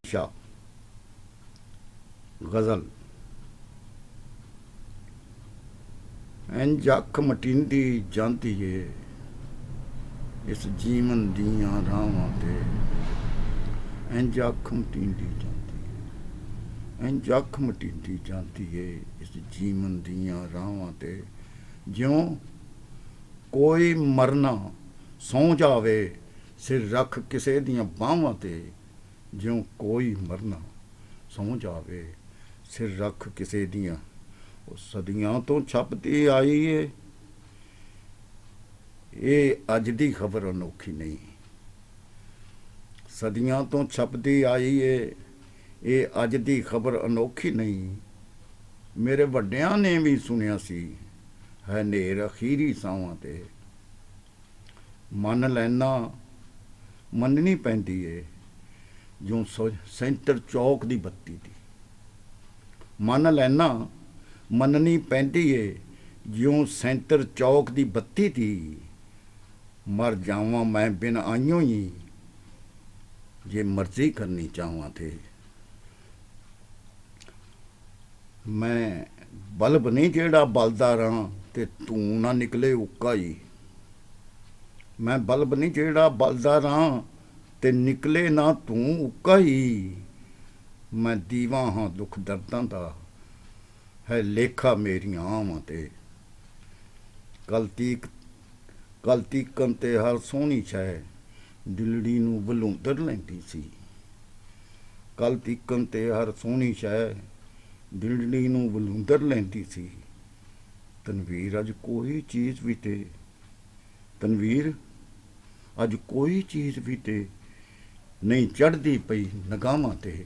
शाह गज़ल। इंज अख मटींदी जांदी ਏ इस जीवन दियां राहां ते। इंज अख मटींदी जांदी ਏ, इंज अख मटींदी जांदी ਏ इस जीवन दियां राहां ते। ज्यों कोई मरना सौ जावे सिर रख किसे दियां बाहां ते। ज्यों कोई मरना सौ जावे सिर रख किसे दियां। सदियां तो छपती आई है ये अज दी खबर अनोखी नहीं। सदियां तो छपती आई है ये अज दी खबर अनोखी नहीं। मेरे वड्डियां ने भी सुनिया सी है नेर अखीरी सावां ते। मन लैना मननी पैंदी है जो सेंटर चौक दी बत्ती दी। मन लैना मननी पैंदी है ज्यों सेंटर चौक दी बत्ती थी। मर जावां मैं बिन आइयों ही जे मर्जी करनी चाहवां थे। मैं बल्ब नहीं जेड़ा बलदा रहां ते तू ना निकले उक्का ही। मैं बल्ब नहीं जेड़ा बलदा रहां ते निकले ना तू उक्का ही। मैं दीवा हाँ दुख दर्दां दा है लेखा मेरियां आवां ते। कल तीकन ते हर सोहनी शै दिलड़ी नूं वलूंदर लैंदी सी। कल तीकन ते हर सोहनी शै दिलड़ी नूं वलूंदर लैंदी सी। तनवीर अज कोई चीज़ भी ते तनवीर अज कोई चीज़ भी ते नहीं चढ़दी पई नगाहां ते।